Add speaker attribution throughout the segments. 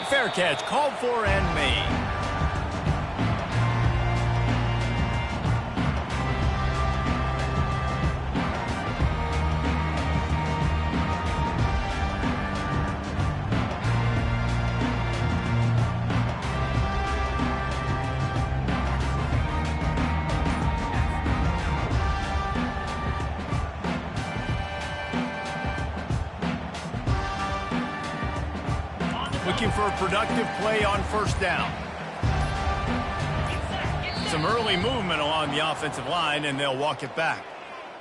Speaker 1: Fair catch, called for and made. Looking for a productive play on first down. Some early movement along the offensive line, and they'll walk it back.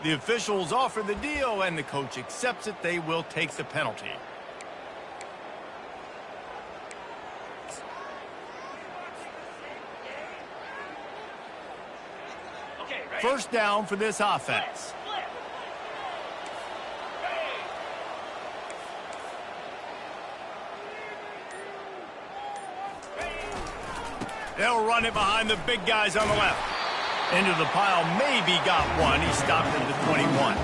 Speaker 1: The officials offer the deal, and the coach accepts it. They will take the penalty. First down for this offense. They'll run it behind the big guys on the left. Into the pile, maybe got one. He stopped at the 21.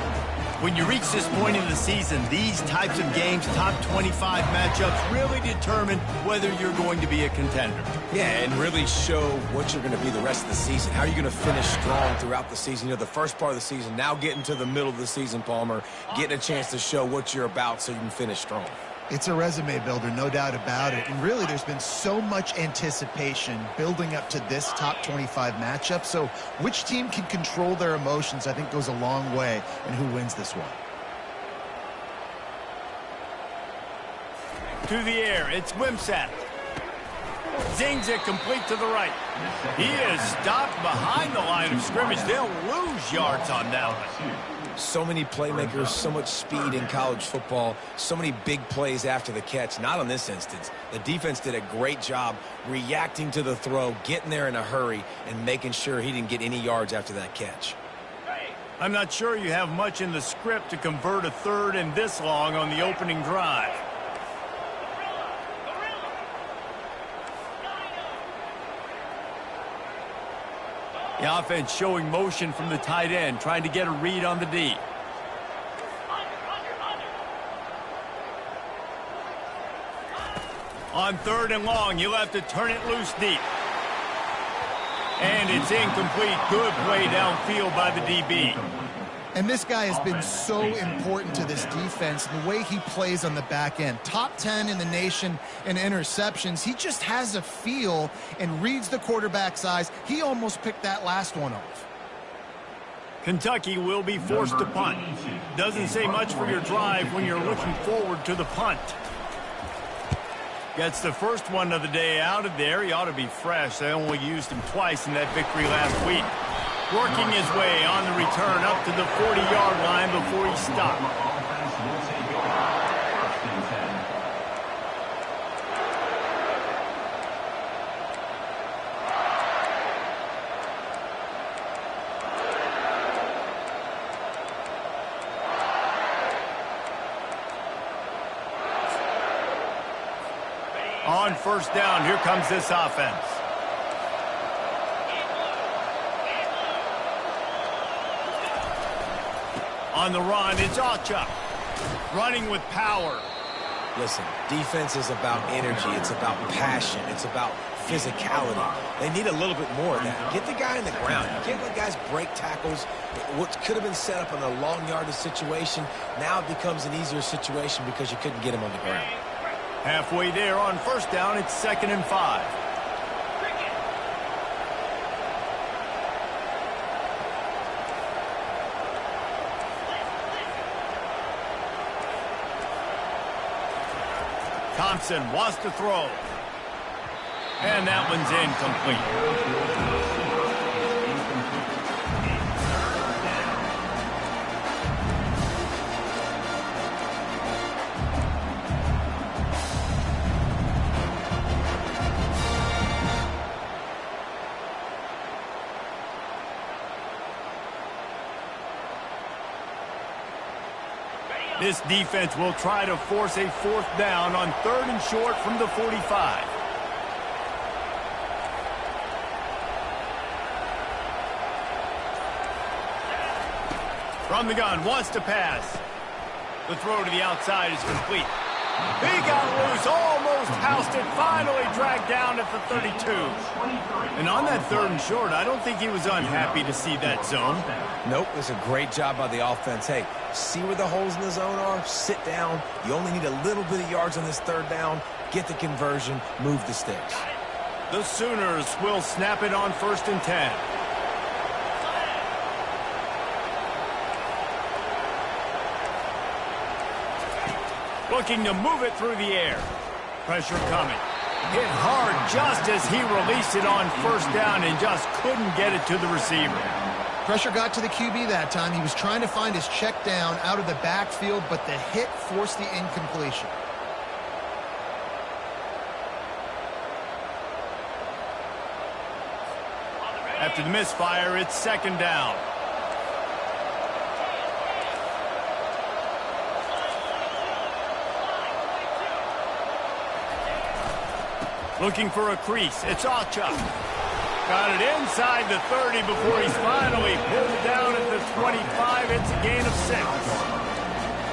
Speaker 1: When you reach this point in the season, these types of games, top 25 matchups, really determine whether you're going to be a contender.
Speaker 2: Yeah, and really show what you're going to be the rest of the season. How are you going to finish strong throughout the season? You know, the first part of the season, now getting to the middle of the season, Palmer, getting a chance to show what you're about so you can finish strong.
Speaker 3: It's a resume builder, no doubt about it. And really, there's been so much anticipation building up to this top 25 matchup. So which team can control their emotions, I think, goes a long way in who wins this one.
Speaker 1: To the air, it's Wimsatt. Zings it complete to the right. He is stopped behind the line of scrimmage. They'll lose yards on that one.
Speaker 2: So many playmakers, so much speed in college football, so many big plays after the catch. Not on this instance. The defense did a great job reacting to the throw, getting there in a hurry, and making sure he didn't get any yards after that catch.
Speaker 1: I'm not sure you have much in the script to convert a third and this long on the opening drive. The offense showing motion from the tight end, trying to get a read on the D. On third and long, you'll have to turn it loose deep. And it's incomplete. Good play downfield by the DB.
Speaker 3: And this guy has been so important to this defense, the way he plays on the back end. Top 10 in the nation in interceptions. He just has a feel and reads the quarterback's eyes. He almost picked that last one off.
Speaker 1: Kentucky will be forced to punt. Doesn't say much for your drive when you're looking forward to the punt. Gets the first one of the day out of there. He ought to be fresh. They only used him twice in that victory last week. Working his way on the return up to the 40-yard line before he stopped. On first down, here comes this offense. On the run, it's Acha. Running with power.
Speaker 2: Listen, defense is about energy. It's about passion. It's about physicality. They need a little bit more of that. Get the guy in the ground. You can't let guys break tackles. What could have been set up in a long yardage situation, now it becomes an easier situation because you couldn't get him on the ground.
Speaker 1: Halfway there on first down, it's 2nd and 5. Thompson wants to throw. And that one's incomplete. This defense will try to force a fourth down on 3rd and short from the 45. From the gun, wants to pass. The throw to the outside is complete. He got loose, almost housed it, finally dragged down at the 32. And on that 3rd and short, I don't think he was unhappy to see that zone.
Speaker 2: Nope, it's a great job by the offense. Hey, see where the holes in the zone are? Sit down. You only need a little bit of yards on this 3rd down. Get the conversion, move the sticks.
Speaker 1: The Sooners will snap it on 1st and 10. Looking to move it through the air. Pressure coming. Hit hard just as he released it on 1st down and just couldn't get it to the receiver.
Speaker 3: Pressure got to the QB that time. He was trying to find his check down out of the backfield, but the hit forced the incompletion.
Speaker 1: After the misfire, it's 2nd down. Looking for a crease. It's Achuk. Got it inside the 30 before he's finally pulled down at the 25. It's a gain of 6.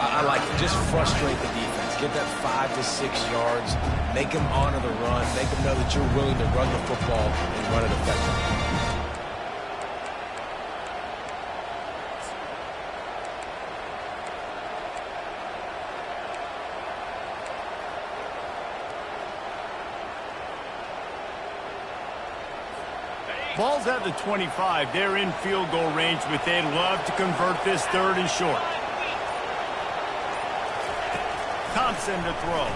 Speaker 2: I like it. Just frustrate the defense. Get that 5 to 6 yards. Make them honor the run. Make them know that you're willing to run the football and run it effectively.
Speaker 1: Ball's at the 25. They're in field goal range, but they'd love to convert this 3rd and short. Thompson to throw.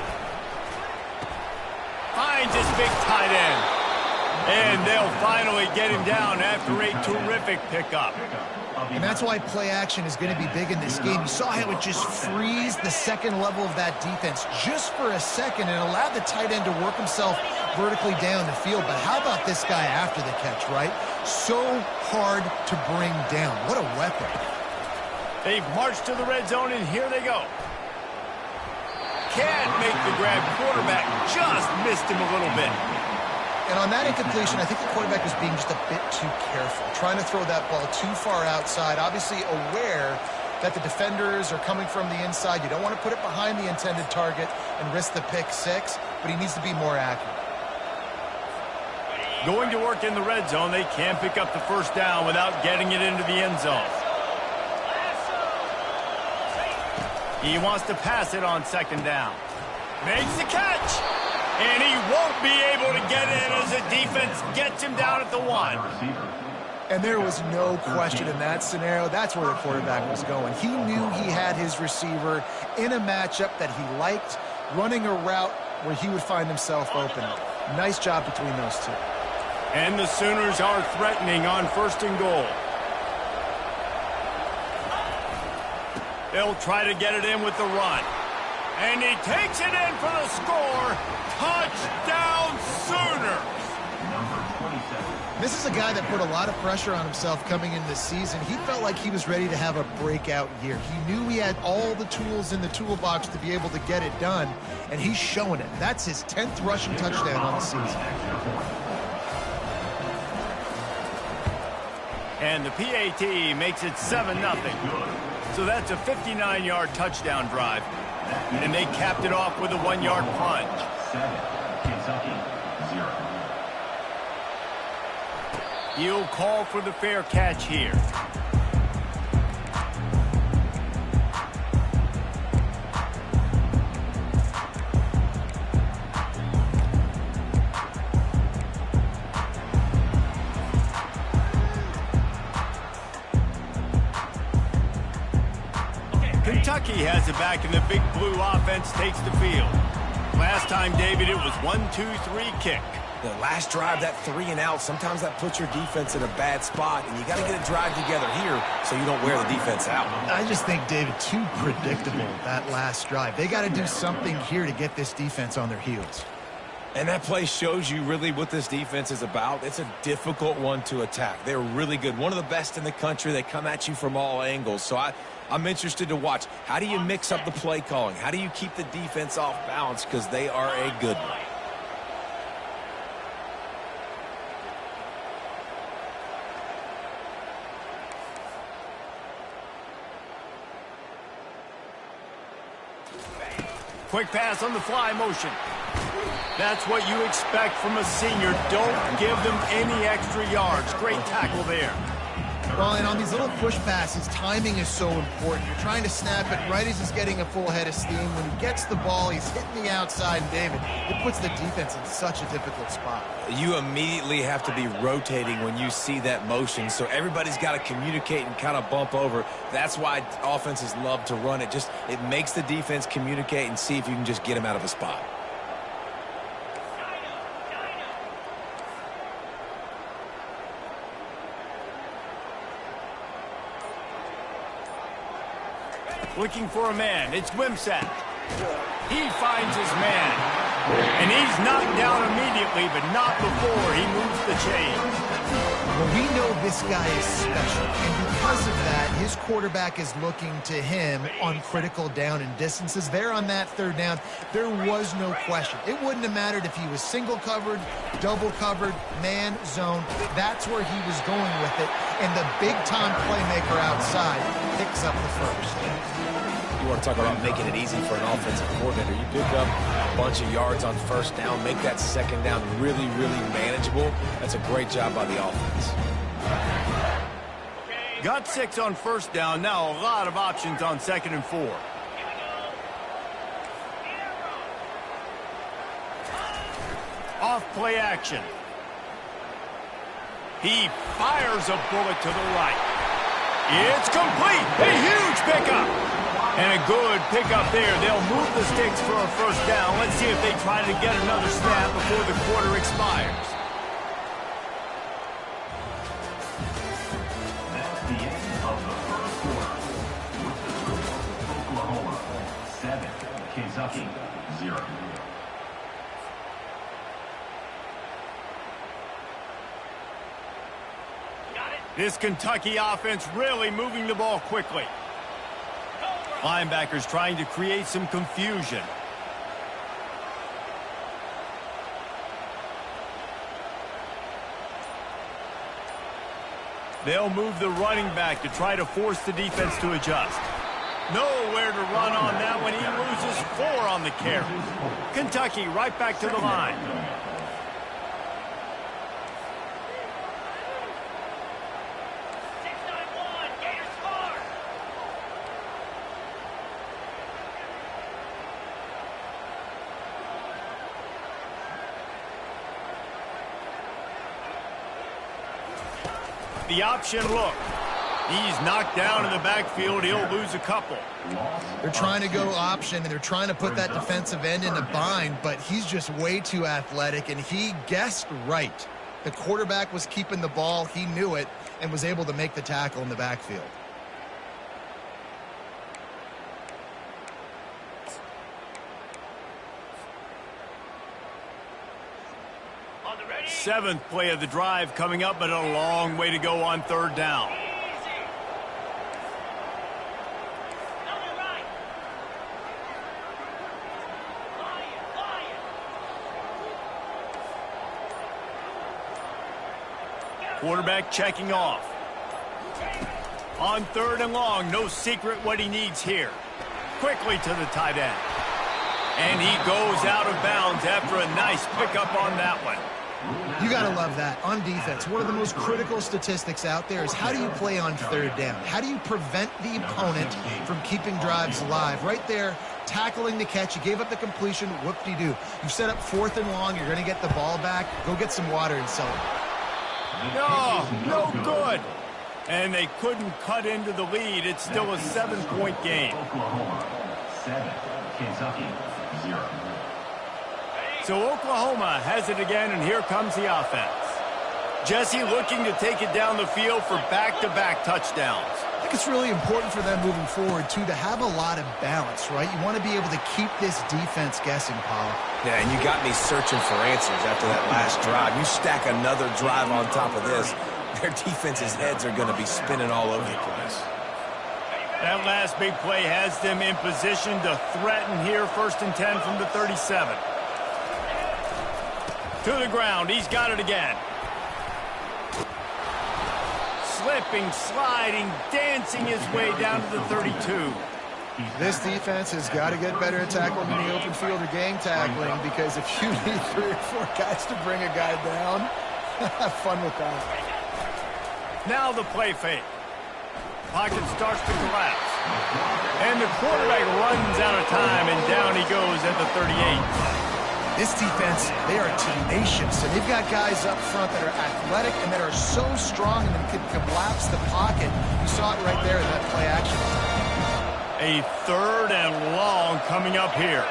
Speaker 1: Finds his big tight end. And they'll finally get him down after a terrific pickup.
Speaker 3: And that's why play action is going to be big in this game. You saw how it just frees the second level of that defense just for a second and allowed the tight end to work himself vertically down the field. But how about this guy after the catch, right? So hard to bring down. What a weapon.
Speaker 1: They've marched to the red zone, and here they go. Can't make the grab. Quarterback just missed him a little bit.
Speaker 3: And on that incompletion, I think the quarterback was being just a bit too careful, trying to throw that ball too far outside, obviously aware that the defenders are coming from the inside. You don't want to put it behind the intended target and risk the pick 6, but he needs to be more accurate.
Speaker 1: Going to work in the red zone, they can't pick up the 1st down without getting it into the end zone. He wants to pass it on 2nd down. Makes the catch! And he won't be able to get in as the defense gets him down at the 1.
Speaker 3: And there was no question in that scenario. That's where the quarterback was going. He knew he had his receiver in a matchup that he liked, running a route where he would find himself open. Nice job between those two.
Speaker 1: And the Sooners are threatening on 1st and goal. They'll try to get it in with the run. And he takes it in for the score. Touchdown, Sooners!
Speaker 3: This is a guy that put a lot of pressure on himself coming in this season. He felt like he was ready to have a breakout year. He knew he had all the tools in the toolbox to be able to get it done, and he's showing it. That's his 10th rushing touchdown on the season.
Speaker 1: And the PAT makes it 7-0. So that's a 59-yard touchdown drive. And they capped it off with a 1-yard plunge.
Speaker 4: 7, Kentucky, 0.
Speaker 1: He'll call for the fair catch here. Kentucky has it back, and the big blue offense takes the field. Last time, David, it was 1-2-3 kick.
Speaker 2: The last drive, that 3 and out, sometimes that puts your defense in a bad spot, and you got to get a drive together here so you don't wear the defense out.
Speaker 3: I just think, David, too predictable, that last drive. They got to do something here to get this defense on their heels.
Speaker 2: And that play shows you really what this defense is about. It's a difficult one to attack. They're really good. One of the best in the country. They come at you from all angles. So I'm interested to watch. How do you mix up the play calling? How do you keep the defense off balance? Because they are a good one.
Speaker 1: Quick pass on the fly motion. That's what you expect from a senior. Don't give them any extra yards. Great tackle there.
Speaker 3: Well, and on these little push passes, timing is so important. You're trying to snap it right as he's getting a full head of steam. When he gets the ball, he's hitting the outside, and David, it puts the defense in such a difficult spot.
Speaker 2: You immediately have to be rotating when you see that motion, so everybody's got to communicate and kind of bump over. That's why offenses love to run it. It makes the defense communicate and see if you can just get him out of a spot.
Speaker 1: Looking for a man. It's Wimsatt. He finds his man. And he's knocked down immediately, but not before he moves the chains.
Speaker 3: Well, we know this guy is special, and because of that, his quarterback is looking to him on critical down and distances. There on that third down, there was no question. It wouldn't have mattered if he was single covered, double covered, man, zone. That's where he was going with it, and the big-time playmaker outside picks up the first.
Speaker 2: You want to talk about making it easy for an offensive coordinator. You pick up a bunch of yards on first down, make that second down really, really manageable. That's a great job by the offense.
Speaker 1: Got 6 on first down. Now a lot of options on 2nd and 4. Off play action. He fires a bullet to the right. It's complete. A huge pickup. And a good pickup there. They'll move the sticks for a first down. Let's see if they try to get another snap before the quarter expires.
Speaker 4: That's the end of the first quarter. With the score, Oklahoma 7, Kentucky 0.
Speaker 1: This Kentucky offense really moving the ball quickly. Linebackers trying to create some confusion. They'll move the running back to try to force the defense to adjust. Nowhere to run on that one. He loses 4 on the carry. Kentucky right back to the line. The option look. He's knocked down in the backfield. He'll lose a couple.
Speaker 3: They're trying to go option, and they're trying to put that defensive end in a bind, but he's just way too athletic, and he guessed right. The quarterback was keeping the ball. He knew it and was able to make the tackle in the backfield.
Speaker 1: Seventh play of the drive coming up, but a long way to go on third down. Quarterback checking off. On 3rd and long, no secret what he needs here. Quickly to the tight end. And he goes out of bounds after a nice pickup on that one.
Speaker 3: You got to love that. On defense, one of the most critical statistics out there is how do you play on 3rd down? How do you prevent the opponent from keeping drives alive? Right there, tackling the catch. You gave up the completion. Whoop-de-doo. You set up 4th and long. You're going to get the ball back. Go get some water and celebrate.
Speaker 1: No good. And they couldn't cut into the lead. It's still a 7-point game.
Speaker 4: Oklahoma 7, Kentucky 0.
Speaker 1: So Oklahoma has it again, and here comes the offense. Jesse looking to take it down the field for back-to-back touchdowns.
Speaker 3: I think it's really important for them moving forward, too, to have a lot of balance, right? You want to be able to keep this defense guessing, Paul.
Speaker 2: Yeah, and you got me searching for answers after that last drive. You stack another drive on top of this, their defense's heads are going to be spinning all over the place.
Speaker 1: That last big play has them in position to threaten here, 1st and 10 from the 37. To the ground. He's got it again. Slipping, sliding, dancing his way down to the 32.
Speaker 3: This defense has got to get better at tackling in the open field or gang tackling, because if you need 3 or 4 guys to bring a guy down, have fun with that.
Speaker 1: Now the play fake. Pocket starts to collapse. And the quarterback runs out of time, and down he goes at the 38.
Speaker 3: This defense, they are tenacious, and they've got guys up front that are athletic and that are so strong and can collapse the pocket. You saw it right there in that play action.
Speaker 1: A 3rd and long coming up here.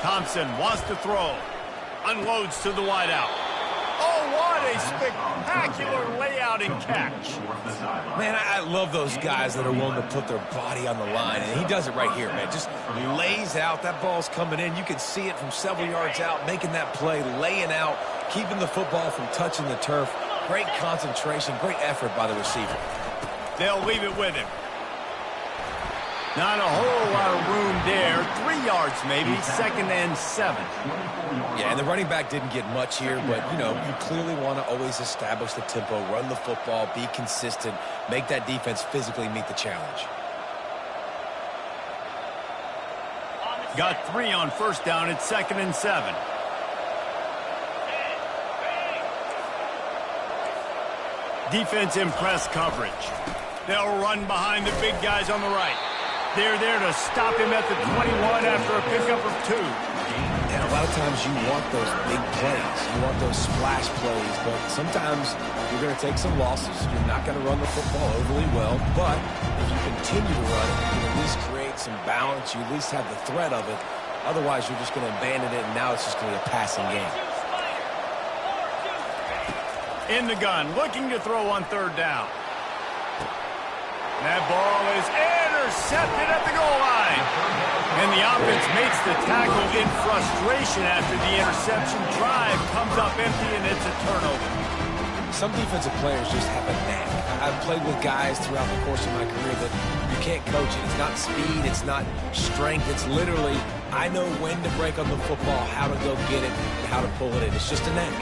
Speaker 1: Thompson wants to throw. Unloads to the wideout. Oh, what a spectacular layout and catch.
Speaker 2: Man, I love those guys that are willing to put their body on the line, and he does it right here, man. Just lays out. That ball's coming in. You can see it from several yards out, making that play, laying out, keeping the football from touching the turf. Great concentration, great effort by the receiver.
Speaker 1: They'll leave it with him. Not a whole lot of room there. 3 yards maybe, 2nd and 7.
Speaker 2: Yeah, and the running back didn't get much here, but, you know, you clearly want to always establish the tempo, run the football, be consistent, make that defense physically meet the challenge.
Speaker 1: Got 3 on 1st down. It's 2nd and 7. Defense in press coverage. They'll run behind the big guys on the right. They're there to stop him at the 21 after a pickup of 2.
Speaker 2: And a lot of times you want those big plays. You want those splash plays, but sometimes you're going to take some losses. You're not going to run the football overly well, but if you continue to run it, you can at least create some balance. You at least have the threat of it. Otherwise, you're just going to abandon it, and now it's just going to be a passing game.
Speaker 1: In the gun, looking to throw on 3rd down. That ball is intercepted at the goal line. And the offense makes the tackle in frustration after the interception. Drive comes up empty, and it's a turnover.
Speaker 2: Some defensive players just have a knack. I've played with guys throughout the course of my career that you can't coach it. It's not speed, it's not strength. It's literally, I know when to break on the football, how to go get it, and how to pull it in. It's just a knack.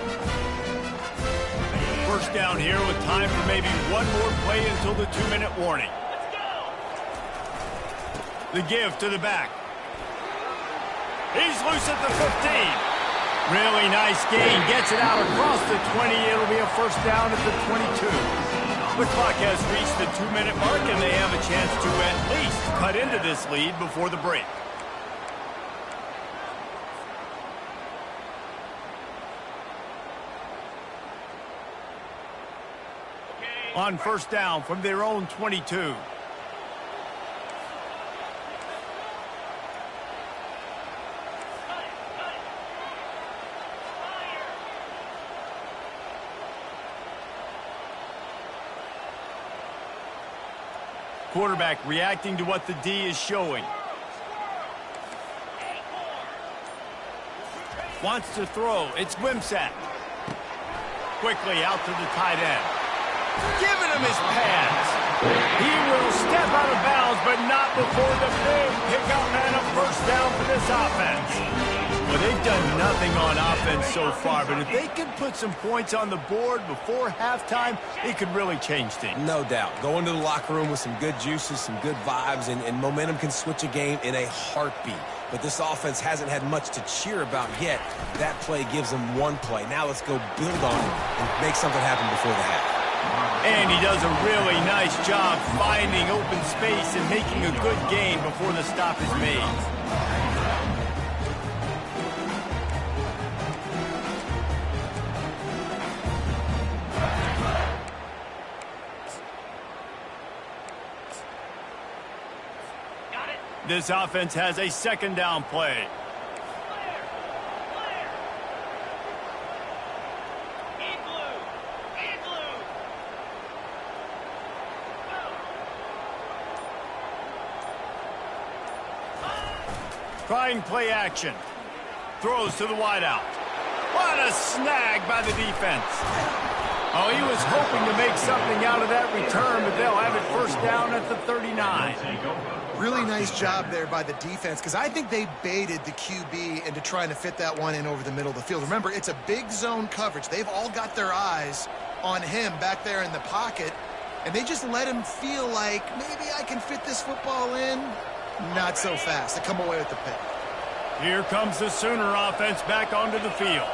Speaker 1: 1st down here with time for maybe one more play until the 2-minute warning. The give to the back. He's loose at the 15. Really nice gain. Gets it out across the 20. It'll be a 1st down at the 22. The clock has reached the 2-minute mark, and they have a chance to at least cut into this lead before the break. On 1st down from their own 22. Quarterback reacting to what the D is showing. Wants to throw. It's Wimsatt. Quickly out to the tight end. Giving him his pads. He will step out of bounds, but not before the big pickup and a 1st down for this offense. Well, they've done nothing on offense so far, but if they could put some points on the board before halftime, it could really change things.
Speaker 2: No doubt. Go into the locker room with some good juices, some good vibes, and momentum can switch a game in a heartbeat. But this offense hasn't had much to cheer about yet. That play gives them one play. Now let's go build on it and make something happen before the half.
Speaker 1: And he does a really nice job finding open space and making a good gain before the stop is made. This offense has a 2nd down play. Trying play action. Throws to the wideout. What a snag by the defense. Oh, he was hoping to make something out of that return, but they'll have it 1st down at the 39.
Speaker 3: Really nice job there by the defense, because I think they baited the QB into trying to fit that one in over the middle of the field. Remember, it's a big zone coverage. They've all got their eyes on him back there in the pocket, and they just let him feel like, maybe I can fit this football in. Not so fast. They come away with the pick.
Speaker 1: Here comes the Sooner offense back onto the field.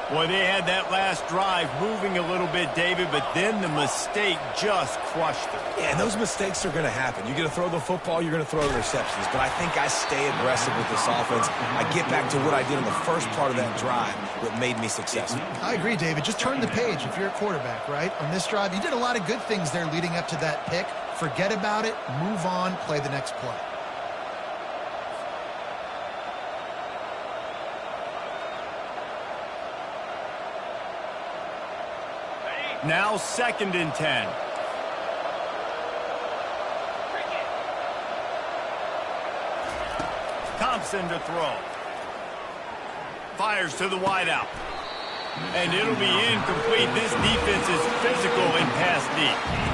Speaker 1: Boy, they had that last drive moving a little bit, David, but then the mistake just crushed them.
Speaker 2: Yeah, and those mistakes are going to happen. You're going to throw the football, you're going to throw interceptions. But I think I stay aggressive with this offense. I get back to what I did in the first part of that drive that made me successful.
Speaker 3: I agree, David. Just turn the page if you're a quarterback, right? On this drive, you did a lot of good things there leading up to that pick. Forget about it, move on, play the next play.
Speaker 1: Now 2nd and 10. Thompson to throw. Fires to the wideout. And it'll be incomplete. This defense is physical and pass deep.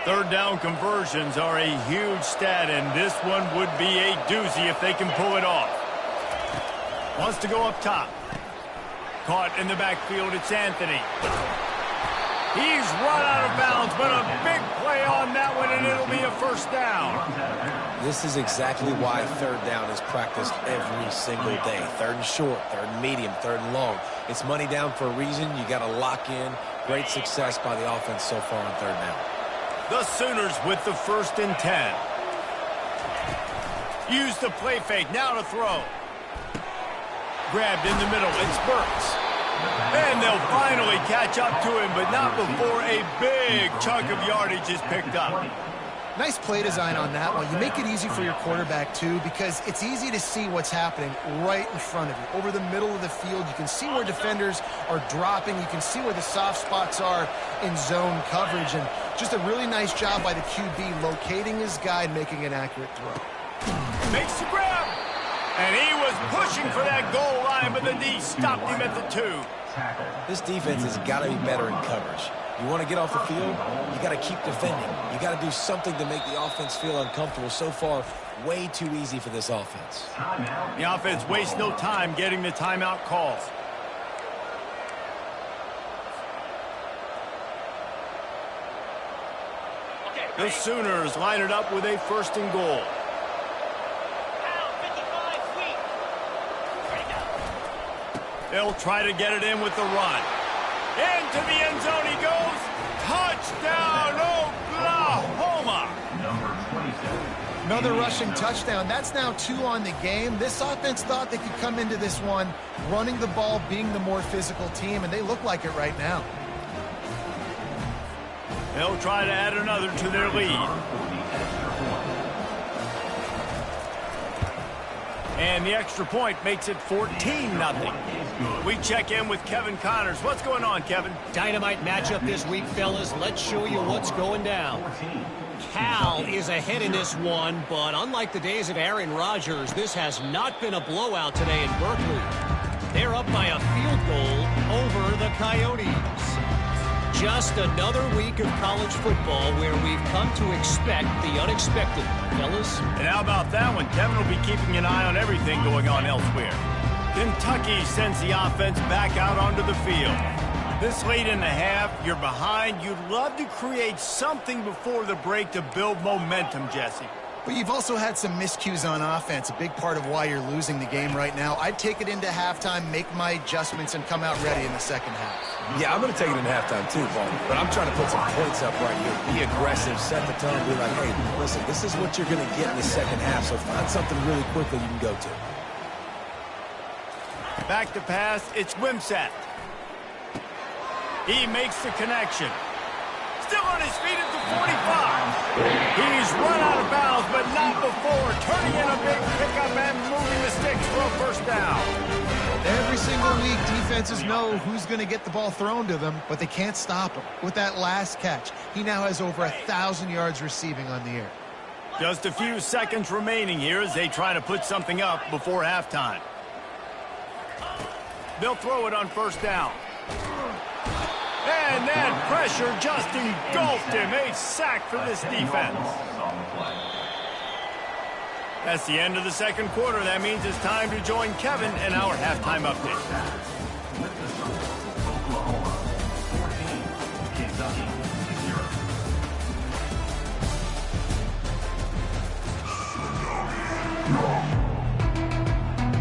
Speaker 1: Third down conversions are a huge stat, and this one would be a doozy if they can pull it off. Wants to go up top. Caught in the backfield, it's Anthony. He's run out of bounds, but a big play on that one, and it'll be a first down.
Speaker 2: This is exactly why third down is practiced every single day. Third and short, third and medium, third and long. It's money down for a reason. You got to lock in. Great success by the offense so far on third down.
Speaker 1: The Sooners with the 1st and 10. Use the play fake, now to throw. Grabbed in the middle, it's Burks. And they'll finally catch up to him, but not before a big chunk of yardage is picked up.
Speaker 3: Nice play design on that one. You make it easy for your quarterback, too, because it's easy to see what's happening right in front of you. Over the middle of the field, you can see where defenders are dropping. You can see where the soft spots are in zone coverage. And just a really nice job by the QB locating his guy and making an accurate throw.
Speaker 1: Makes the grab. And he was pushing for that goal line, but the D stopped him at the 2.
Speaker 2: This defense has got to be better in coverage. You want to get off the field, you got to keep defending. You got to do something to make the offense feel uncomfortable. So far, way too easy for this offense.
Speaker 1: The offense wastes no time getting the timeout call. The Sooners line it up with a 1st and goal. They'll try to get it in with the run. Into the end zone he goes. Touchdown, Oklahoma!
Speaker 3: Another rushing touchdown. That's now 2 on the game. This offense thought they could come into this one running the ball, being the more physical team, and they look like it right now.
Speaker 1: They'll try to add another to their lead. And the extra point makes it 14-0. We check in with Kevin Connors. What's going on, Kevin?
Speaker 5: Dynamite matchup this week, fellas. Let's show you what's going down. Cal is ahead in this one, but unlike the days of Aaron Rodgers, this has not been a blowout today in Berkeley. They're up by a field goal over the Coyotes. Just another week of college football where we've come to expect the unexpected, fellas.
Speaker 1: And how about that one? Kevin will be keeping an eye on everything going on elsewhere. Kentucky sends the offense back out onto the field. This late in the half, you're behind. You'd love to create something before the break to build momentum, Jesse.
Speaker 3: But you've also had some miscues on offense, a big part of why you're losing the game right now. I'd take it into halftime, make my adjustments, and come out ready in the second half.
Speaker 2: Yeah, I'm going to take it in halftime too, Paul. But I'm trying to put some points up right here. Be aggressive, set the tone, be like, hey, listen, this is what you're going to get in the second half, so find something really quickly you can go to.
Speaker 1: Back to pass, it's Wimsatt. He makes the connection. Still on his feet at the 45. He's run out of bounds, but not before turning in a big pickup and moving the sticks for a first down.
Speaker 3: Every single week, defenses know who's going to get the ball thrown to them, but they can't stop him. With that last catch, he now has over 1,000 yards receiving on the air.
Speaker 1: Just a few seconds remaining here as they try to put something up before halftime. They'll throw it on first down. And that pressure just engulfed him. A sack for this defense. That's the end of the second quarter. That means it's time to join Kevin in our halftime update.
Speaker 4: Oklahoma 14, Kentucky 0.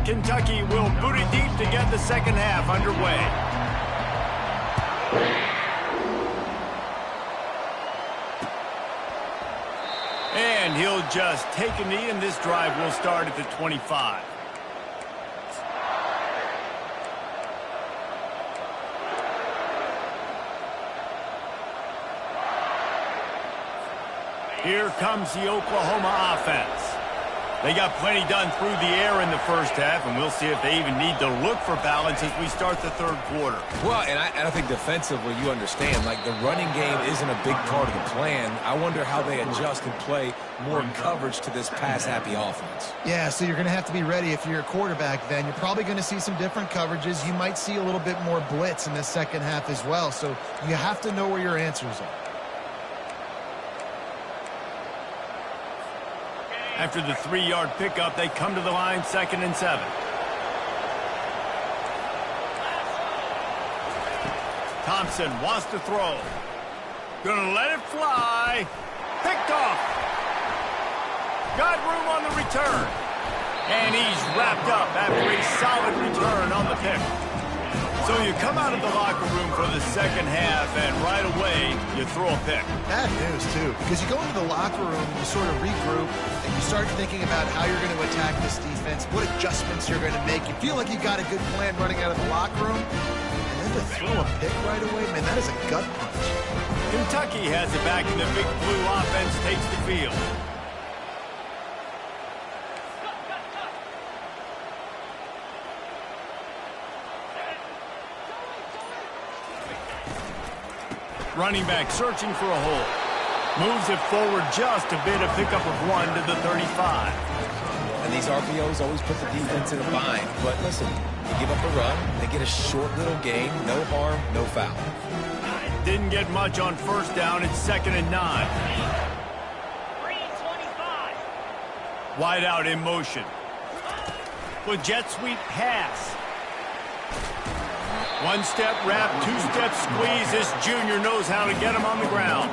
Speaker 1: Kentucky will boot it deep to get the second half underway. And he'll just take a knee, and this drive will start at the 25. Here comes the Oklahoma offense. They got plenty done through the air in the first half, and we'll see if they even need to look for balance as we start the third quarter.
Speaker 2: Well, and I think defensively, you understand, like the running game isn't a big part of the plan. I wonder how they adjust and play more coverage to this pass-happy offense.
Speaker 3: Yeah, so you're going to have to be ready if you're a quarterback then. You're probably going to see some different coverages. You might see a little bit more blitz in the second half as well, so you have to know where your answers are.
Speaker 1: After the 3-yard pickup, they come to the line, 2nd and 7. Thompson wants to throw. Gonna let it fly. Picked off. Got room on the return. And he's wrapped up after a solid return on the pick. So you come out of the locker room for the second half, and right away, you throw a pick.
Speaker 3: Bad news, too, because you go into the locker room, you sort of regroup, and you start thinking about how you're going to attack this defense, what adjustments you're going to make. You feel like you got a good plan running out of the locker room, and then to throw a pick right away, man, that is a gut punch.
Speaker 1: Kentucky has it back, and the Big Blue offense takes the field. Running back searching for a hole. Moves it forward just a bit, a pickup of 1 to the 35.
Speaker 2: And these RPOs always put the defense in a bind. But listen, you give up a run, they get a short little gain, no harm, no foul.
Speaker 1: Didn't get much on first down. It's 2nd and 9.
Speaker 6: 3:25.
Speaker 1: Wide out in motion. With jet sweep pass. One-step wrap, two-step squeeze. This junior knows how to get him on the ground.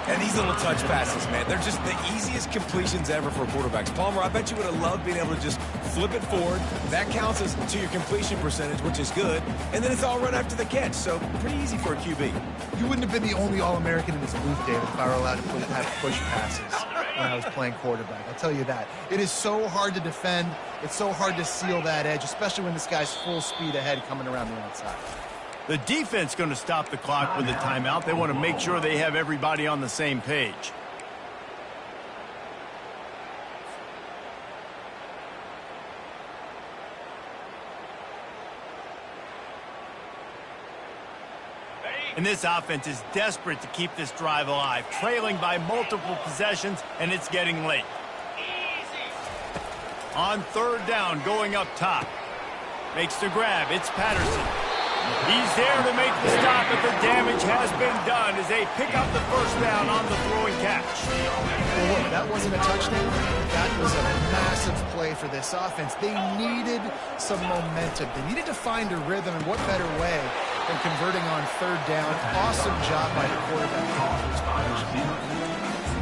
Speaker 2: And these little touch passes, man, they're just the easiest completions ever for quarterbacks. Palmer, I bet you would have loved being able to just flip it forward. That counts as to your completion percentage, which is good. And then it's all run after the catch, so pretty easy for a QB.
Speaker 3: You wouldn't have been the only All-American in this booth, David, if I were allowed to have push passes when I was playing quarterback. I'll tell you that. It is so hard to defend. It's so hard to seal that edge, especially when this guy's full speed ahead coming around the outside.
Speaker 1: The defense going to stop the clock with a timeout. They want to make sure they have everybody on the same page. And this offense is desperate to keep this drive alive, trailing by multiple possessions, and it's getting late. On 3rd down, going up top. Makes the grab. It's Patterson. He's there to make the stop, but the damage has been done as they pick up the first down on the throwing catch.
Speaker 3: Well, look, that wasn't a touchdown. That was a massive play for this offense. They needed some momentum. They needed to find a rhythm, and what better way than converting on 3rd down. Awesome job by the quarterback.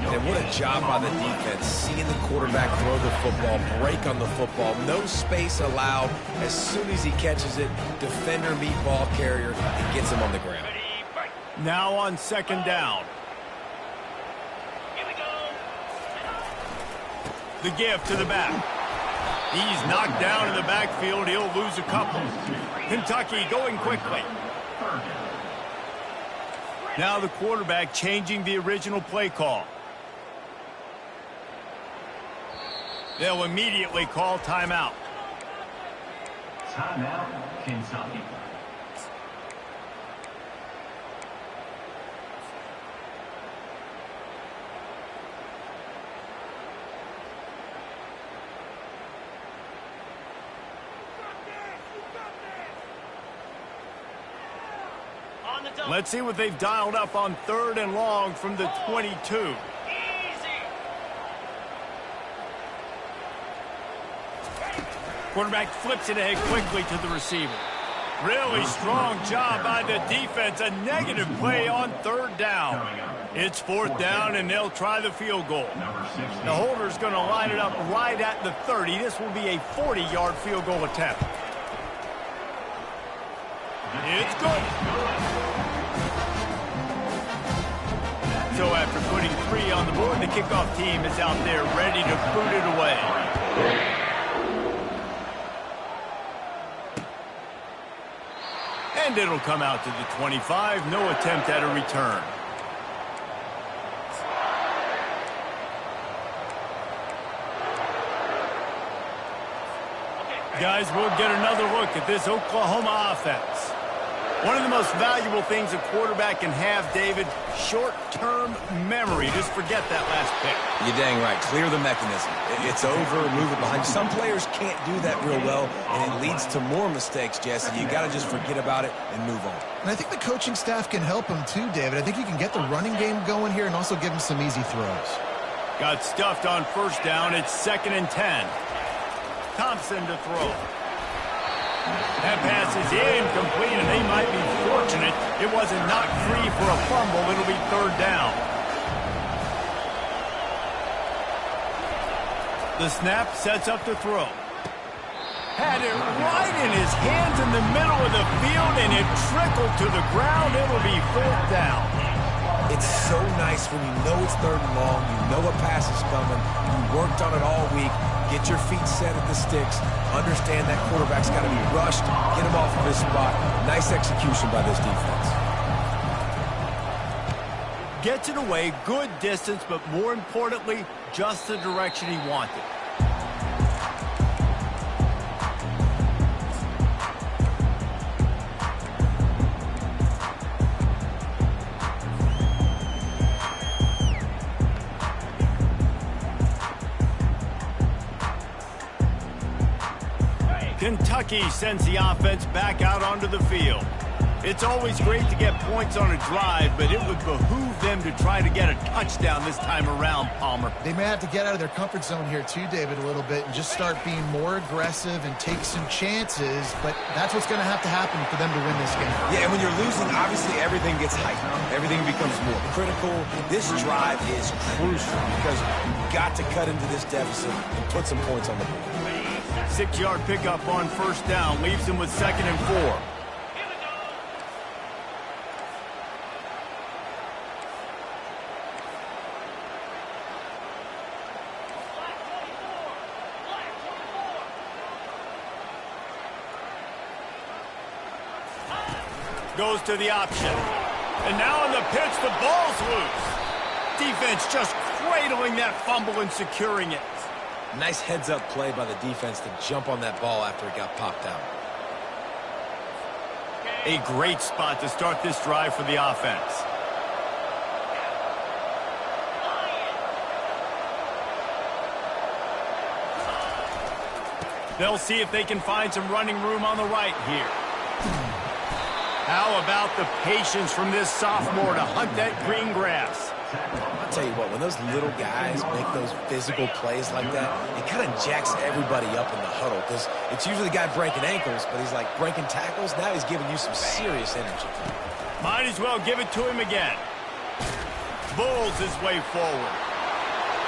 Speaker 2: And what a job by the defense, seeing the quarterback throw the football, break on the football, no space allowed. As soon as he catches it, defender meet ball carrier and gets him on the ground.
Speaker 1: Now on 2nd down.
Speaker 6: Here we go.
Speaker 1: The give to the back. He's knocked down in the backfield. He'll lose a couple. Kentucky going quickly. Now the quarterback changing the original play call. They'll immediately call timeout.
Speaker 4: Timeout, Kentucky.
Speaker 1: Let's see what they've dialed up on 3rd and long from the 22.
Speaker 6: Easy.
Speaker 1: Quarterback flips it ahead quickly to the receiver. Really strong job by the defense. A negative play on 3rd down. It's 4th down, and they'll try the field goal. The holder's going to line it up right at the 30. This will be a 40-yard field goal attempt. It's good. So after putting 3 on the board, the kickoff team is out there ready to boot it away. And it'll come out to the 25. No attempt at a return. Guys, we'll get another look at this Oklahoma offense. One of the most valuable things a quarterback can have, David, short-term memory. Just forget that last pick.
Speaker 2: You're dang right. Clear the mechanism. It's over, move it behind. Some players can't do that real well, and it leads to more mistakes, Jesse. You got to just forget about it and move on.
Speaker 3: And I think the coaching staff can help him too, David. I think you can get the running game going here and also give him some easy throws.
Speaker 1: Got stuffed on 1st down. It's 2nd and 10. Thompson to throw. That pass is incomplete, and they might be fortunate it wasn't knocked free for a fumble. It'll be 3rd down. The snap sets up to throw. Had it right in his hands in the middle of the field, and it trickled to the ground. It'll be 4th down.
Speaker 2: It's so nice when you know it's 3rd and long, you know a pass is coming, you worked on it all week, get your feet set at the sticks, understand that quarterback's got to be rushed, get him off of his spot. Nice execution by this defense.
Speaker 1: Gets it away, good distance, but more importantly, just the direction he wanted. Kentucky sends the offense back out onto the field. It's always great to get points on a drive, but it would behoove them to try to get a touchdown this time around, Palmer.
Speaker 3: They may have to get out of their comfort zone here too, David, a little bit and just start being more aggressive and take some chances, but that's what's going to have to happen for them to win this game.
Speaker 2: Yeah, and when you're losing, obviously everything gets heightened. Everything becomes more critical. This drive is crucial because you've got to cut into this deficit and put some points on the board.
Speaker 1: 6-yard pickup on 1st down leaves them with 2nd and 4. Goes to the option. And now on the pitch, the ball's loose. Defense just cradling that fumble and securing it.
Speaker 2: Nice heads-up play by the defense to jump on that ball after it got popped out.
Speaker 1: A great spot to start this drive for the offense. They'll see if they can find some running room on the right here. How about the patience from this sophomore to hunt that green grass?
Speaker 2: I'll tell you what, when those little guys make those physical plays like that, it kind of jacks everybody up in the huddle because it's usually the guy breaking ankles, but he's like breaking tackles. Now he's giving you some serious energy.
Speaker 1: Might as well give it to him again. Bulls his way forward.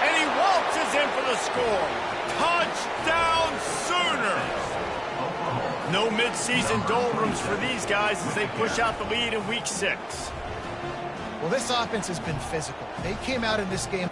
Speaker 1: And he waltzes in for the score. Touchdown Sooners! No midseason doldrums for these guys as they push out the lead in Week 6.
Speaker 3: Well, this offense has been physical. They came out in this game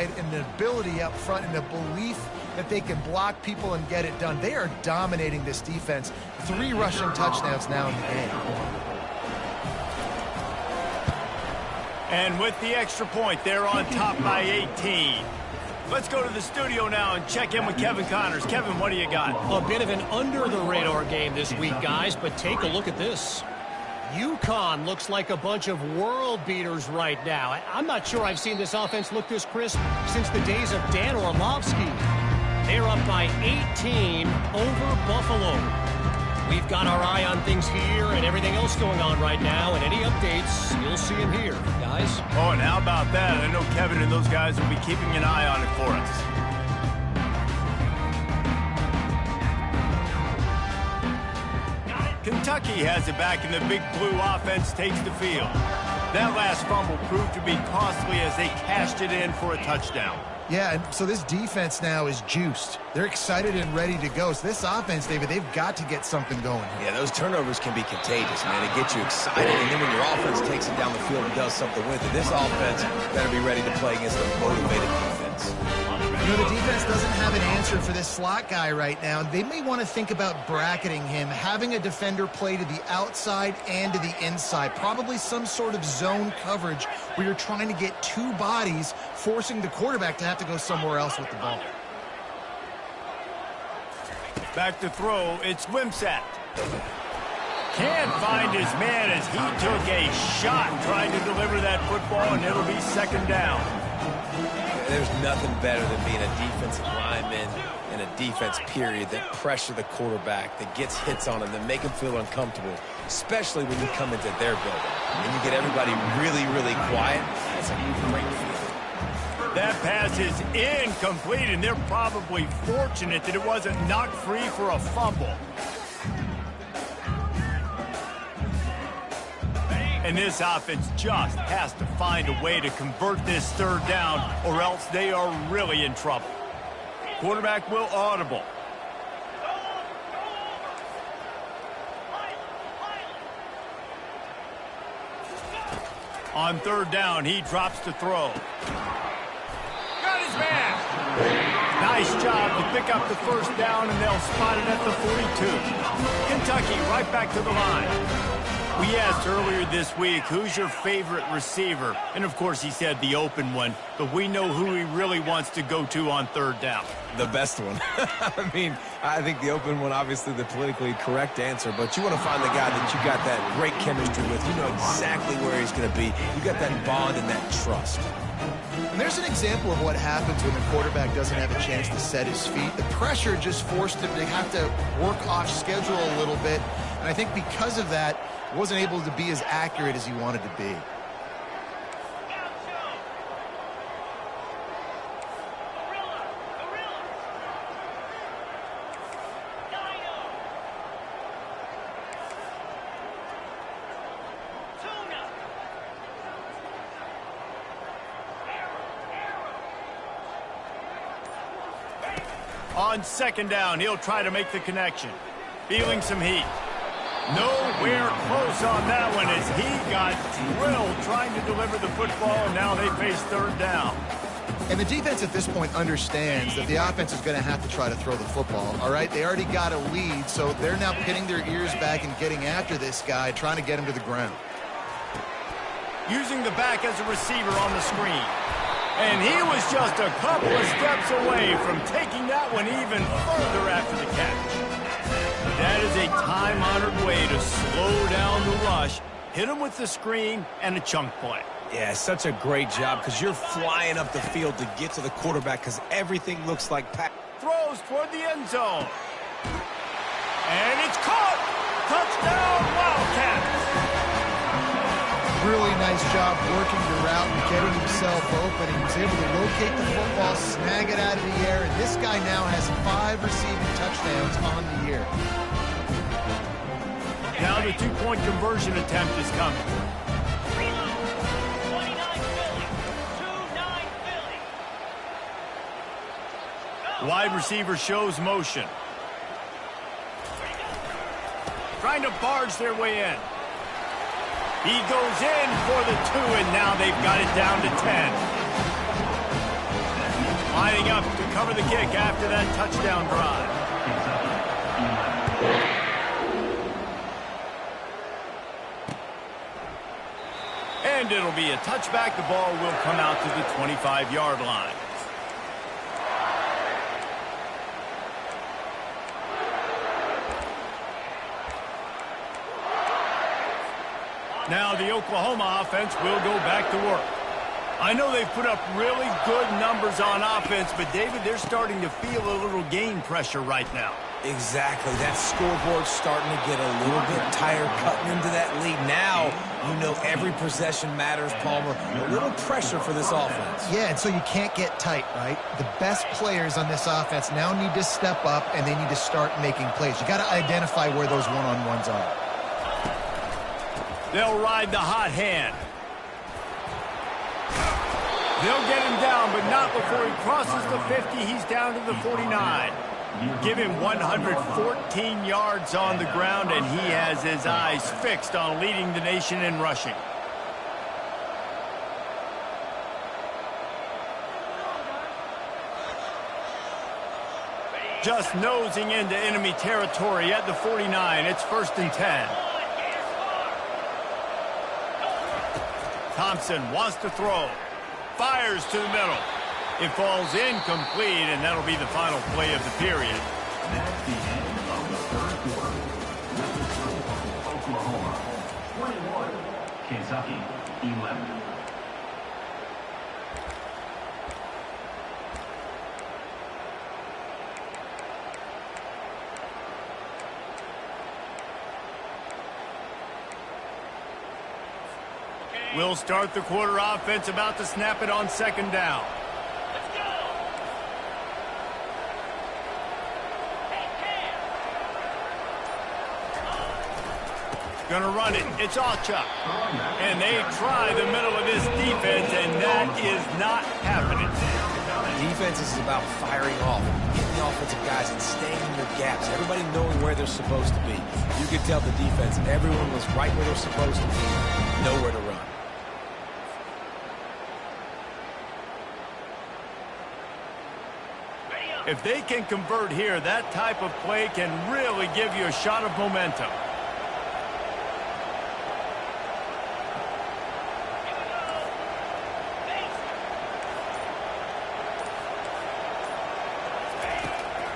Speaker 3: pride and the ability up front and the belief that they can block people and get it done. They are dominating this defense. 3 rushing touchdowns now in the game.
Speaker 1: And with the extra point, they're on top by 18. Let's go to the studio now and check in with Kevin Connors. Kevin, what do you got?
Speaker 5: A bit of an under-the-radar game this week, guys, but take a look at this. UConn looks like a bunch of world beaters right now. I'm not sure I've seen this offense look this crisp since the days of Dan Orlovsky. They're up by 18 over Buffalo. We've got our eye on things here and everything else going on right now, and any updates, you'll see them here, guys.
Speaker 1: Oh, and how about that? I know Kevin and those guys will be keeping an eye on it for us. Kentucky has it back, and the big blue offense takes the field. That last fumble proved to be costly as they cashed it in for a touchdown.
Speaker 3: Yeah, and so this defense now is juiced. They're excited and ready to go. So this offense, David, they've got to get something going here.
Speaker 2: Yeah, those turnovers can be contagious, man. It gets you excited, and then when your offense takes it down the field and does something with it, this offense better be ready to play against a motivated defense.
Speaker 3: You know, the defense doesn't have an answer for this slot guy right now. They may want to think about bracketing him, having a defender play to the outside and to the inside. Probably some sort of zone coverage where you're trying to get 2 bodies, forcing the quarterback to have to go somewhere else with the ball.
Speaker 1: Back to throw, it's Wimsatt. Can't find his man as he took a shot trying to deliver that football, and it'll be 2nd down.
Speaker 2: There's nothing better than being a defensive lineman in a defense period that pressure the quarterback, that gets hits on him, that make him feel uncomfortable, especially when you come into their building and you get everybody really, really quiet. That's a great feeling.
Speaker 1: That pass is incomplete, and they're probably fortunate that it wasn't knocked free for a fumble. And this offense just has to find a way to convert this 3rd down, or else they are really in trouble. Quarterback will audible. On 3rd down, he drops to throw. Got his man. Nice job to pick up the 1st down, and they'll spot it at the 42. Kentucky right back to the line. We asked earlier this week, who's your favorite receiver? And, of course, he said the open one, but we know who he really wants to go to on 3rd down.
Speaker 2: The best one. I mean, I think the open one, obviously the politically correct answer, but you want to find the guy that you got that great chemistry with. You know exactly where he's going to be. You got that bond and that trust.
Speaker 3: And there's an example of what happens when the quarterback doesn't have a chance to set his feet. The pressure just forced him to have to work off schedule a little bit. And I think because of that, wasn't able to be as accurate as he wanted to be.
Speaker 1: On 2nd down, he'll try to make the connection. Feeling some heat. Nowhere close on that one as he got drilled trying to deliver the football, and now they face 3rd down.
Speaker 3: And the defense at this point understands that the offense is going to have to try to throw the football, all right? They already got a lead, so they're now pinning their ears back and getting after this guy, trying to get him to the ground.
Speaker 1: Using the back as a receiver on the screen. And he was just a couple of steps away from taking that one even further after the catch. That is a time-honored way to slow down the rush, hit him with the screen, and a chunk play.
Speaker 2: Yeah, such a great job because you're flying up the field to get to the quarterback because everything looks like pass.
Speaker 1: Throws toward the end zone. And it's caught! Touchdown, Wildcats!
Speaker 3: Really nice job working the route and getting himself open. He was able to locate the football, snag it out of the air, and this guy now has 5 receiving touchdowns on the year.
Speaker 1: Now the 2-point conversion attempt is coming.
Speaker 6: Reload. 29 Philly. 2-9 Philly.
Speaker 1: Wide receiver shows motion. Trying to barge their way in. He goes in for the 2, and now they've got it down to 10. Lining up to cover the kick after that touchdown drive. And it'll be a touchback. The ball will come out to the 25-yard line. Now the Oklahoma offense will go back to work. I know they've put up really good numbers on offense, but David, they're starting to feel a little game pressure right now.
Speaker 2: Exactly. That scoreboard's starting to get a little bit tired cutting into that lead. Now, you know every possession matters, Palmer. A little pressure for this offense.
Speaker 3: Yeah, and so you can't get tight, right? The best players on this offense now need to step up, and they need to start making plays. You got to identify where those one-on-ones are.
Speaker 1: They'll ride the hot hand. They'll get him down, but not before he crosses the 50. He's down to the 49. Give him 114 yards on the ground, and he has his eyes fixed on leading the nation in rushing. Just nosing into enemy territory at the 49. It's 1st and 10. Thompson wants to throw. Fires to the middle. It falls incomplete, and that'll be the final play of the period.
Speaker 4: That's the end of the third quarter. With the score, Oklahoma 21, Kentucky 11.
Speaker 1: We'll start the quarter offense, about to snap it on 2nd down.
Speaker 6: Let's go.
Speaker 1: Gonna run it. It's Alchuk. And they try the middle of this defense, and that is not happening.
Speaker 2: Defense is about firing off, getting the offensive guys and staying in their gaps. Everybody knowing where they're supposed to be. You could tell the defense, everyone was right where they're supposed to be, nowhere to run.
Speaker 1: If they can convert here, that type of play can really give you a shot of momentum.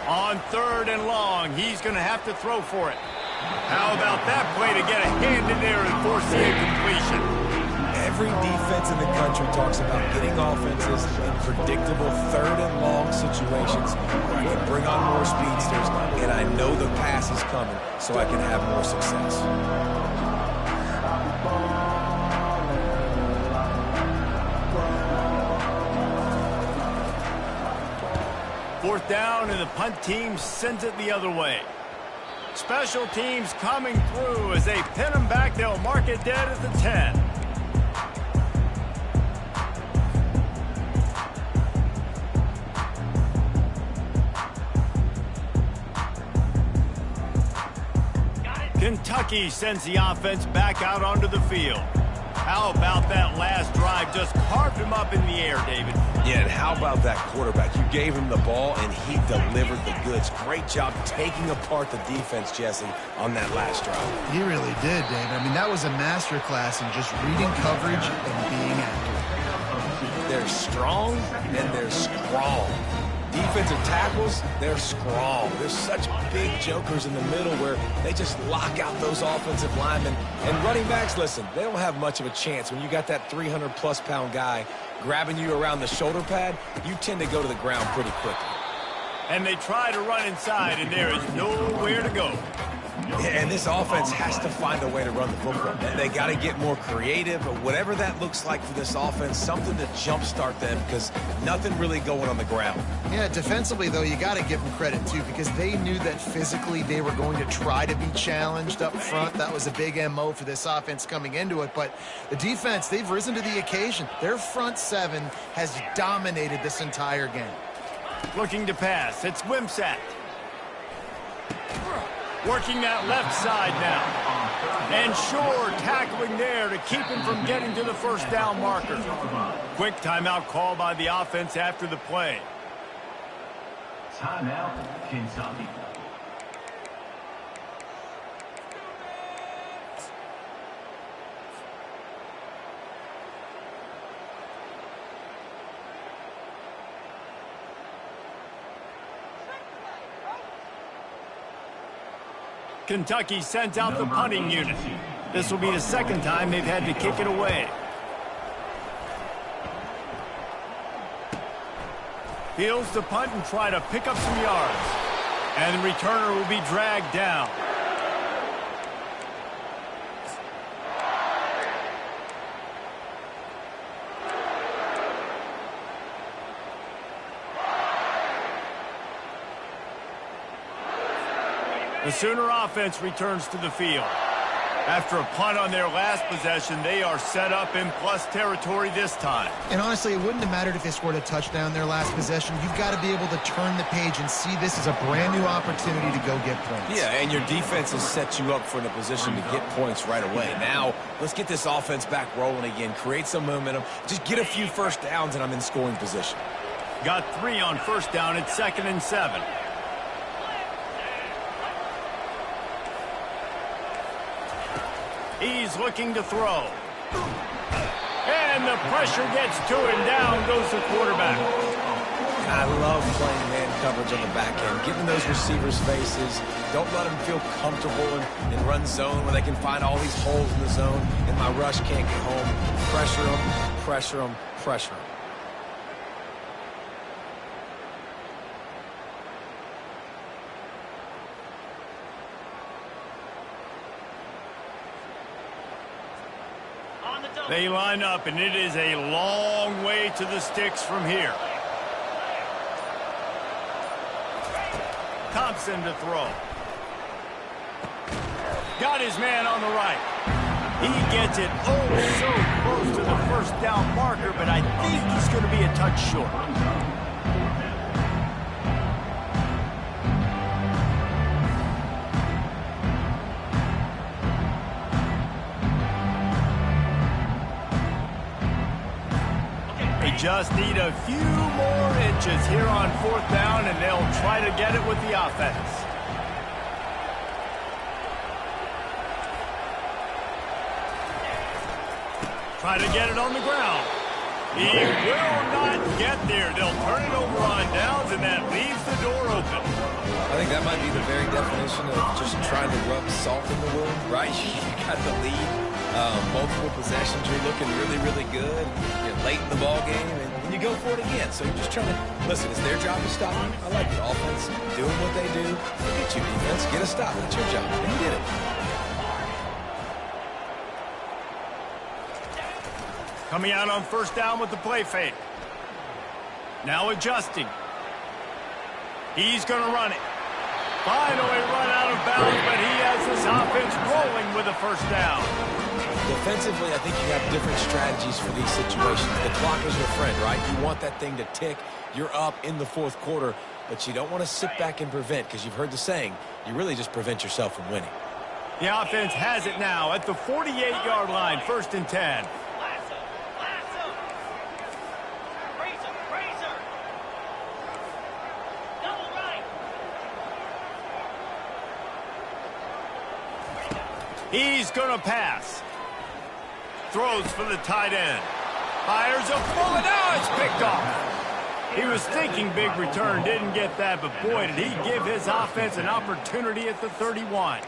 Speaker 1: On 3rd and long, he's going to have to throw for it. How about that play to get a hand in there and force the incompletion?
Speaker 2: Every defense in the country talks about getting offenses in predictable 3rd and long situations where I can bring on more speedsters, and I know the pass is coming, so I can have more success.
Speaker 1: 4th down, and the punt team sends it the other way. Special teams coming through as they pin them back. They'll mark it dead at the 10. Kentucky sends the offense back out onto the field. How about that last drive? Just carved him up in the air, David.
Speaker 2: Yeah, and how about that quarterback? You gave him the ball, and he delivered the goods. Great job taking apart the defense, Jesse, on that last drive.
Speaker 3: He really did, David. I mean, that was a masterclass in just reading coverage and being accurate.
Speaker 2: They're strong, and they're strong. Defensive tackles, they're strong. There's such big jokers in the middle where they just lock out those offensive linemen. And running backs, listen, they don't have much of a chance. When you got that 300-plus-pound guy grabbing you around the shoulder pad, you tend to go to the ground pretty quickly.
Speaker 1: And they try to run inside, and there is nowhere to go.
Speaker 2: And this offense has to find a way to run the football. They got to get more creative, but whatever that looks like for this offense, something to jumpstart them because nothing really going on the ground.
Speaker 3: Yeah, defensively, though, you got to give them credit, too, because they knew that physically they were going to try to be challenged up front. That was a big MO for this offense coming into it. But the defense, they've risen to the occasion. Their front seven has dominated this entire game.
Speaker 1: Looking to pass. It's Wimsatt. Working that left side now. And Shore tackling there to keep him from getting to the 1st down marker. Quick timeout call by the offense after the play.
Speaker 4: Timeout, Kentucky.
Speaker 1: Kentucky sends out the punting unit. This will be the second time they've had to kick it away. Fields the punt and try to pick up some yards. And the returner will be dragged down. The Sooner offense returns to the field. After a punt on their last possession, they are set up in plus territory this time.
Speaker 3: And honestly, it wouldn't have mattered if they scored a touchdown their last possession. You've got to be able to turn the page and see this as a brand new opportunity to go get points.
Speaker 2: Yeah, and your defense has set you up for in a position to get points right away. Now, let's get this offense back rolling again, create some momentum, just get a few first downs, and I'm in scoring position.
Speaker 1: Got 3 on first down at 2nd and 7. He's looking to throw. And the pressure gets to him. Down goes the quarterback.
Speaker 2: I love playing man coverage on the back end, giving those receivers faces. Don't let them feel comfortable in run zone where they can find all these holes in the zone and my rush can't get home. Pressure them, pressure them, pressure them.
Speaker 1: They line up, and it is a long way to the sticks from here. Thompson to throw. Got his man on the right. He gets it oh so close to the first down marker, but I think he's going to be a touch short. Just need a few more inches here on 4th down, and they'll try to get it with the offense. Try to get it on the ground. He will not get there. They'll turn it over on downs, and that leaves the door open.
Speaker 2: I think that might be the very definition of just trying to rub salt in the wound, right? You got the lead, multiple possessions, you're looking really, really good. You're late in the ball game, and you go for it again. So you're just trying to, listen, it's their job to stop you. I like the offense doing what they do. Look at you, defense. Get a stop. That's your job. And you did it.
Speaker 1: Coming out on 1st down with the play fake. Now adjusting. He's going to run it. Finally run out of bounds, but he has this offense rolling with a 1st down.
Speaker 2: Defensively, I think you have different strategies for these situations. The clock is your friend, right? You want that thing to tick. You're up in the 4th quarter, but you don't want to sit back and prevent, because you've heard the saying, you really just prevent yourself from winning.
Speaker 1: The offense has it now at the 48-yard line, 1st and 10. He's going to pass. Throws for the tight end. Fires a full, and now it's picked off. He was thinking big return, didn't get that, but boy, did he give his offense an opportunity at the 31.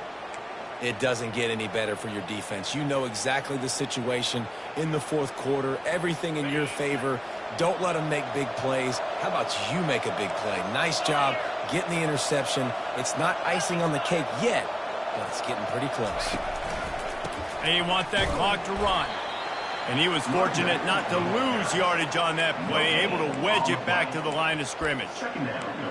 Speaker 2: It doesn't get any better for your defense. You know exactly the situation in the 4th quarter, everything in your favor. Don't let them make big plays. How about you make a big play? Nice job getting the interception. It's not icing on the cake yet, but it's getting pretty close.
Speaker 1: They want that clock to run. And he was fortunate not to lose yardage on that play, able to wedge it back to the line of scrimmage.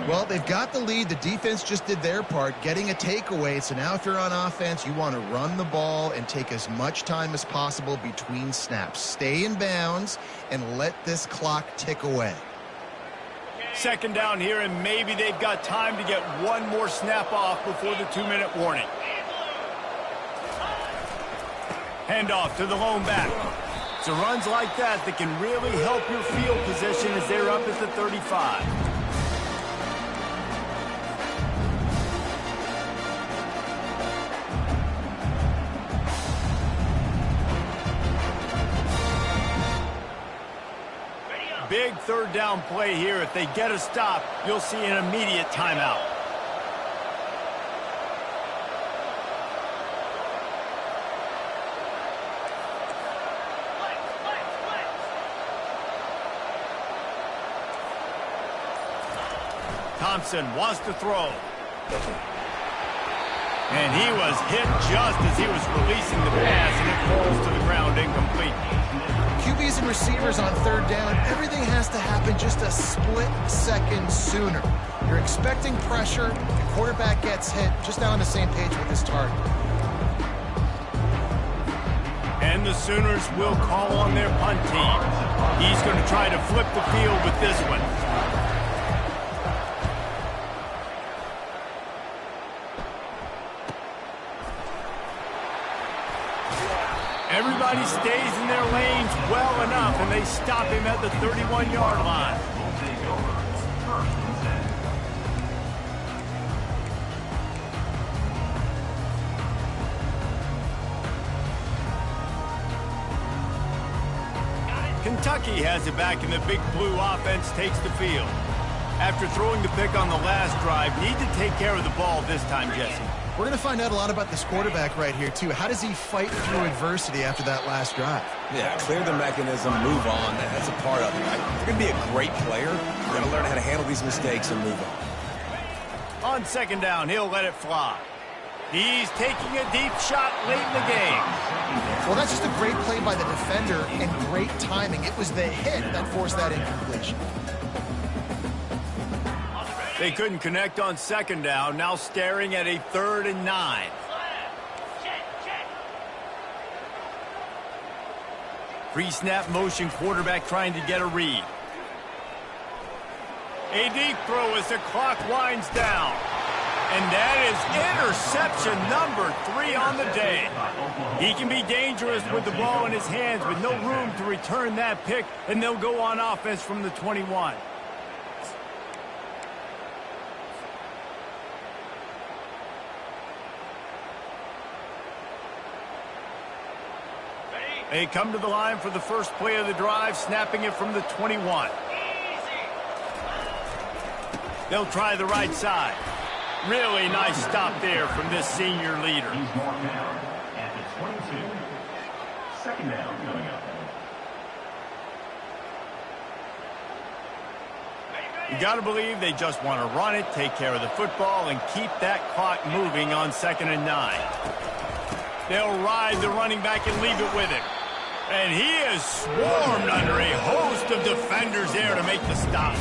Speaker 3: Well, they've got the lead. The defense just did their part, getting a takeaway. So now if you're on offense, you want to run the ball and take as much time as possible between snaps. Stay in bounds and let this clock tick away.
Speaker 1: 2nd down here, and maybe they've got time to get one more snap off before the 2-minute warning. Handoff to the lone back. It's runs like that can really help your field position as they're up at the 35. big third down play here. If they get a stop, you'll see an immediate timeout. Thompson wants to throw. And he was hit just as he was releasing the pass, and it falls to the ground incomplete.
Speaker 3: QBs and receivers on third down, everything has to happen just a split second sooner. You're expecting pressure, the quarterback gets hit, just not on the same page with his target.
Speaker 1: And the Sooners will call on their punt team. He's going to try to flip the field with this one. Everybody stays in their lanes well enough, and they stop him at the 31-yard line. Kentucky has it back, and the big blue offense takes the field. After throwing the pick on the last drive, need to take care of the ball this time, Jesse.
Speaker 3: We're going to find out a lot about this quarterback right here, too. How does he fight through adversity after that last drive?
Speaker 2: Yeah, clear the mechanism, move on. That's a part of it, right? If you're going to be a great player, you're going to learn how to handle these mistakes and move on.
Speaker 1: On second down, he'll let it fly. He's taking a deep shot late in the game.
Speaker 3: Well, that's just a great play by the defender and great timing. It was the hit that forced that incompletion.
Speaker 1: They couldn't connect on second down, now staring at a 3rd and 9. Pre-snap motion quarterback trying to get a read. A deep throw as the clock winds down. And that is interception number 3 on the day. He can be dangerous with the ball in his hands, but no room to return that pick, and they'll go on offense from the 21. They come to the line for the first play of the drive, snapping it from the 21. They'll try the right side. Really nice stop there from this senior leader.
Speaker 4: He's marked down at the 22. Second down coming up.
Speaker 1: You got to believe they just want to run it, take care of the football, and keep that clock moving on 2nd and 9. They'll ride the running back and leave it with him. And he is swarmed under a host of defenders there to make the stop.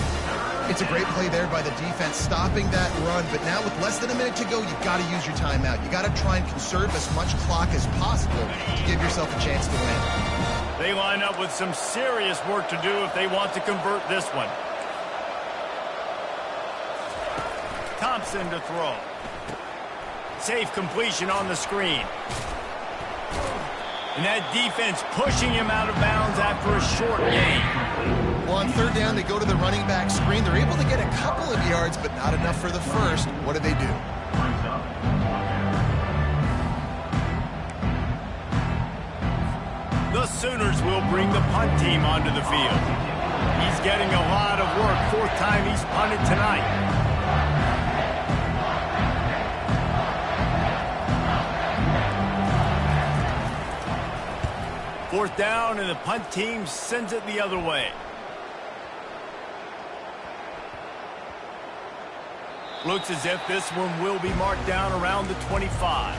Speaker 3: It's a great play there by the defense, stopping that run. But now with less than a minute to go, you've got to use your timeout. You got to try and conserve as much clock as possible to give yourself a chance to win.
Speaker 1: They line up with some serious work to do if they want to convert this one. Thompson to throw. Safe completion on the screen. And that defense pushing him out of bounds after a short gain.
Speaker 3: Well, on third down, they go to the running back screen. They're able to get a couple of yards, but not enough for the first. What do they do?
Speaker 1: The Sooners will bring the punt team onto the field. He's getting a lot of work. 4th time he's punted tonight. Fourth down, and the punt team sends it the other way. Looks as if this one will be marked down around the 25.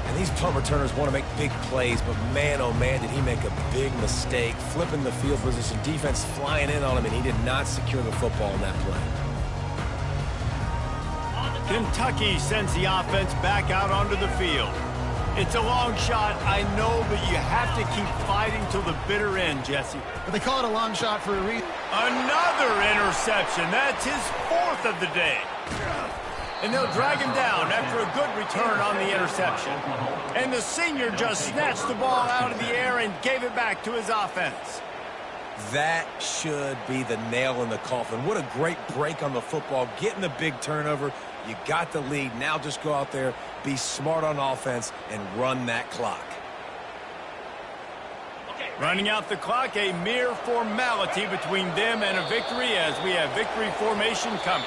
Speaker 2: And these punt returners want to make big plays, but man, oh man, did he make a big mistake. Flipping the field position, defense flying in on him, and he did not secure the football in that play.
Speaker 1: Kentucky sends the offense back out onto the field. It's a long shot, I know, but you have to keep fighting till the bitter end, Jesse.
Speaker 3: But they call it a long shot for a reason.
Speaker 1: Another interception. That's his 4th of the day. And they'll drag him down after a good return on the interception. And the senior just snatched the ball out of the air and gave it back to his offense.
Speaker 2: That should be the nail in the coffin. What a great break on the football, getting the big turnover. You got the lead. Now just go out there, be smart on offense, and run that clock.
Speaker 6: Okay,
Speaker 1: Running out the clock, a mere formality between them and a victory as we have victory formation coming.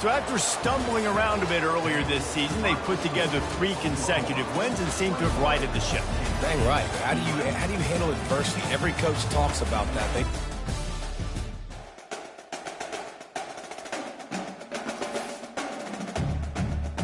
Speaker 1: So after stumbling around a bit earlier this season, they put together 3 consecutive wins and seem to have righted the ship.
Speaker 2: Dang right. How do you handle adversity? Every coach talks about that.